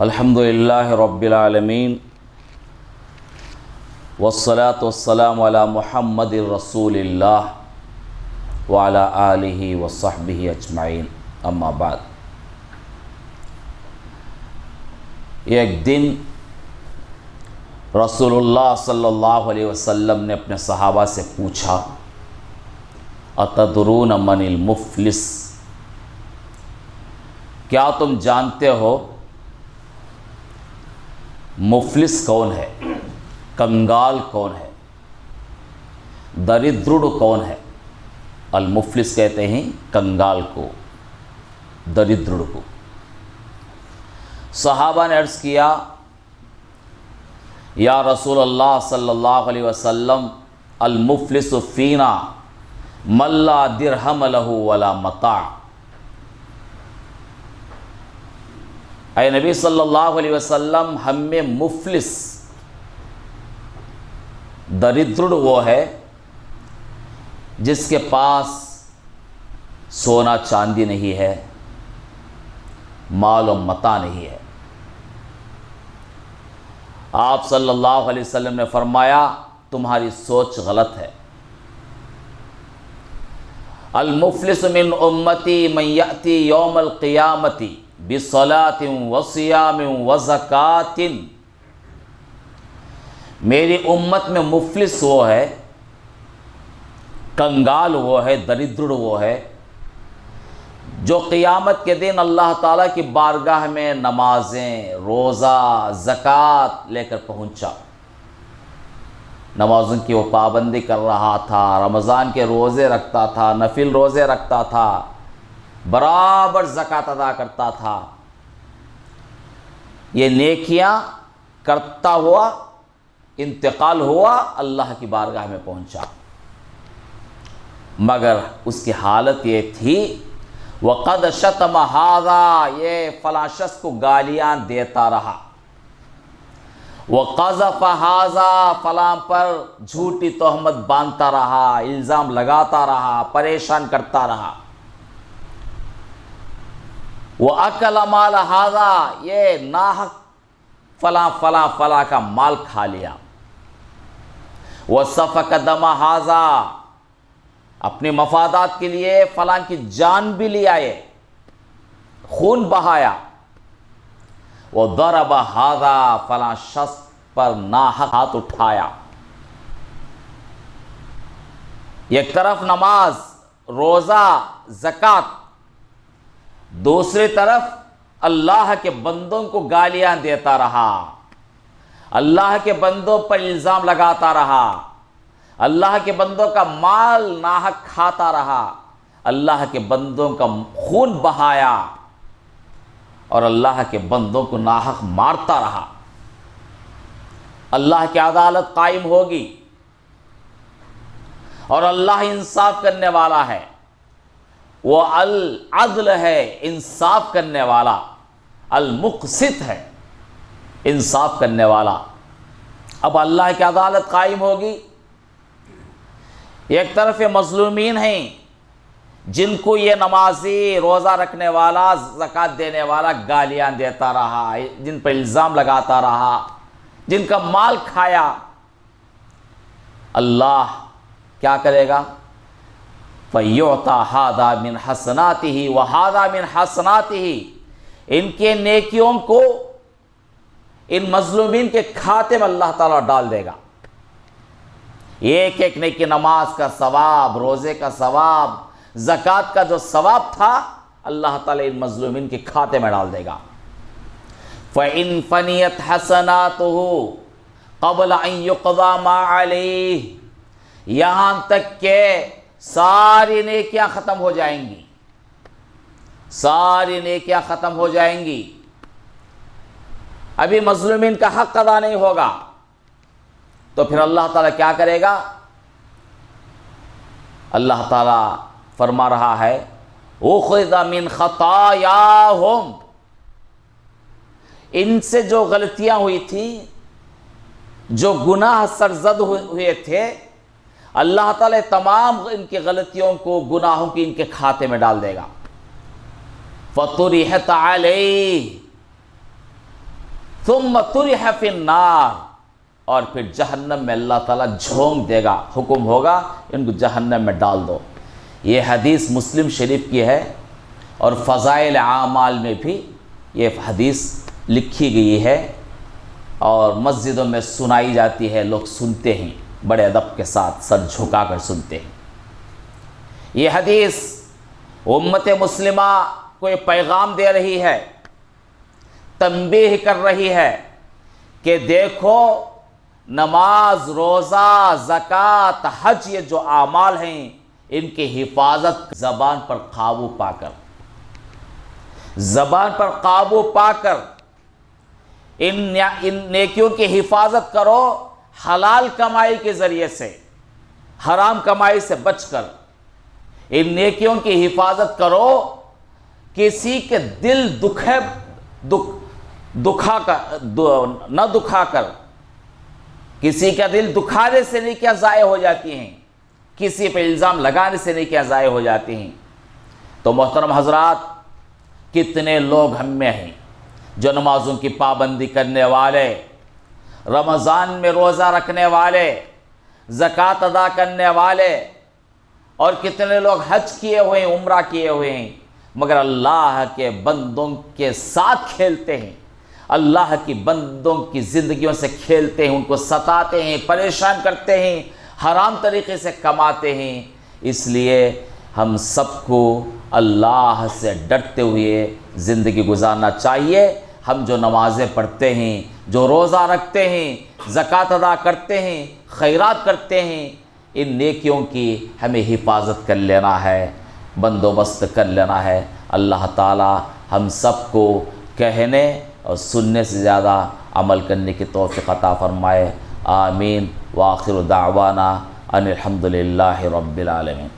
الحمدللہ رب العالمین والصلاة والسلام علی محمد رسول اللہ وعلی آلہ وصحبہ اجمعین، اما بعد۔ ایک دن رسول اللہ صلی اللہ علیہ وسلم نے اپنے صحابہ سے پوچھا، اتدرون من المفلس، کیا تم جانتے ہو مفلس کون ہے، کنگال کون ہے، دردر کون ہے؟ المفلس کہتے ہیں کنگال کو، دردر کو۔ صحابہ نے عرض کیا، یا رسول اللہ صلی اللہ علیہ وسلم، المفلس فینا من لا درہم لہ ولا متاع۔ اے نبی صلی اللہ علیہ وسلم، ہم میں مفلس، دردر وہ ہے جس کے پاس سونا چاندی نہیں ہے، مال و متاع نہیں ہے۔ آپ صلی اللہ علیہ وسلم نے فرمایا، تمہاری سوچ غلط ہے۔ المفلس من امتی من یأتی یوم القیامت بصلاۃ وصیام وزکاۃ۔ میری امت میں مفلس وہ ہے، کنگال وہ ہے، دردر وہ ہے جو قیامت کے دن اللہ تعالیٰ کی بارگاہ میں نمازیں، روزہ، زکوٰۃ لے کر پہنچا۔ نمازوں کی وہ پابندی کر رہا تھا، رمضان کے روزے رکھتا تھا، نفل روزے رکھتا تھا، برابر زکوٰۃ ادا کرتا تھا، یہ نیکیاں کرتا ہوا انتقال ہوا، اللہ کی بارگاہ میں پہنچا، مگر اس کی حالت یہ تھی، وَقَدْ شَتَمَ هَذَا، یہ فلاں شخص کو گالیاں دیتا رہا، وَقَذَفَ هَذَا، فلاں پر جھوٹی تہمت باندھتا رہا، الزام لگاتا رہا، پریشان کرتا رہا، وَأَكَلَ مَالَ هَذَا، یہ ناحق فلاں کا مال کھا لیا، وَسَفَكَ دَمَ هَذَا، اپنے مفادات کے لیے فلاں کی جان بھی لے آئے، خون بہایا، وَضَرَبَ هَذَا، فلاں شخص پر ناحق ہاتھ اٹھایا۔ ایک طرف نماز، روزہ، زکوٰۃ، دوسری طرف اللہ کے بندوں کو گالیاں دیتا رہا، اللہ کے بندوں پر الزام لگاتا رہا، اللہ کے بندوں کا مال ناحق کھاتا رہا، اللہ کے بندوں کا خون بہایا اور اللہ کے بندوں کو ناحق مارتا رہا۔ اللہ کی عدالت قائم ہوگی اور اللہ انصاف کرنے والا ہے، وہ العدل ہے، انصاف کرنے والا، المقسط ہے، انصاف کرنے والا۔ اب اللہ کی عدالت قائم ہوگی، ایک طرف یہ مظلومین ہیں جن کو یہ نمازی، روزہ رکھنے والا، زکوٰۃ دینے والا گالیاں دیتا رہا، جن پر الزام لگاتا رہا، جن کا مال کھایا۔ اللہ کیا کرے گا؟ فَيُعْطَى هَذَا مِنْ حَسَنَاتِهِ وَهَذَا مِنْ حَسَنَاتِهِ، ان کے نیکیوں کو ان مظلومین کے کھاتے میں اللہ تعالیٰ ڈال دے گا۔ ایک ایک نیکی، نماز کا ثواب، روزے کا ثواب، زکوٰۃ کا جو ثواب تھا، اللہ تعالیٰ ان مظلومین کے کھاتے میں ڈال دے گا۔ فَإِن فَنِيَتْ حَسَنَاتُهُ قَبْلَ أَن يُقْضَى مَا عَلَيْهِ، یہاں تک کہ ساری نیکیاں ختم ہو جائیں گی، ساری نیکیاں ختم ہو جائیں گی، ابھی مظلومین کا حق ادا نہیں ہوگا، تو پھر اللہ تعالیٰ کیا کرے گا؟ اللہ تعالیٰ فرما رہا ہے، اُخِذَ مِنْ خَطَايَاهُمْ، ان سے جو غلطیاں ہوئی تھیں، جو گناہ سرزد ہوئے تھے، اللہ تعالیٰ تمام ان کی غلطیوں کو، گناہوں کی ان کے کھاتے میں ڈال دے گا۔ فَطُرِحَتْ عَلَيْهِ، ثم طرح فی النار، اور پھر جہنم میں اللہ تعالیٰ جھونک دے گا، حکم ہوگا ان کو جہنم میں ڈال دو۔ یہ حدیث مسلم شریف کی ہے، اور فضائل اعمال میں بھی یہ حدیث لکھی گئی ہے، اور مسجدوں میں سنائی جاتی ہے، لوگ سنتے ہیں، بڑے ادب کے ساتھ سر جھکا کر سنتے ہیں۔ یہ حدیث امت مسلمہ کو یہ پیغام دے رہی ہے، تنبیہ کر رہی ہے کہ دیکھو نماز، روزہ، زکوٰۃ، حج، یہ جو اعمال ہیں ان کی حفاظت زبان پر قابو پا کر، زبان پر قابو پا کر ان نیکیوں کی حفاظت کرو، حلال کمائی کے ذریعے سے، حرام کمائی سے بچ کر ان نیکیوں کی حفاظت کرو۔ کسی کے دل نہ دکھا کر، کسی کا دل دکھانے سے نیکیاں ضائع ہو جاتی ہیں، کسی پہ الزام لگانے سے نیکیاں ضائع ہو جاتی ہیں۔ تو محترم حضرات، کتنے لوگ ہم میں ہیں جو نمازوں کی پابندی کرنے والے، رمضان میں روزہ رکھنے والے، زکوٰۃ ادا کرنے والے، اور کتنے لوگ حج کیے ہوئے ہیں، عمرہ کیے ہوئے ہیں، مگر اللہ کے بندوں کے ساتھ کھیلتے ہیں، اللہ کی بندوں کی زندگیوں سے کھیلتے ہیں، ان کو ستاتے ہیں، پریشان کرتے ہیں، حرام طریقے سے کماتے ہیں۔ اس لیے ہم سب کو اللہ سے ڈرتے ہوئے زندگی گزارنا چاہیے۔ ہم جو نمازیں پڑھتے ہیں، جو روزہ رکھتے ہیں، زکوٰۃ ادا کرتے ہیں، خیرات کرتے ہیں، ان نیکیوں کی ہمیں حفاظت کر لینا ہے، بندوبست کر لینا ہے۔ اللہ تعالی ہم سب کو کہنے اور سننے سے زیادہ عمل کرنے کی توفیق عطا فرمائے۔ آمین۔ وآخر دعوانا ان الحمد للہ رب العالمین۔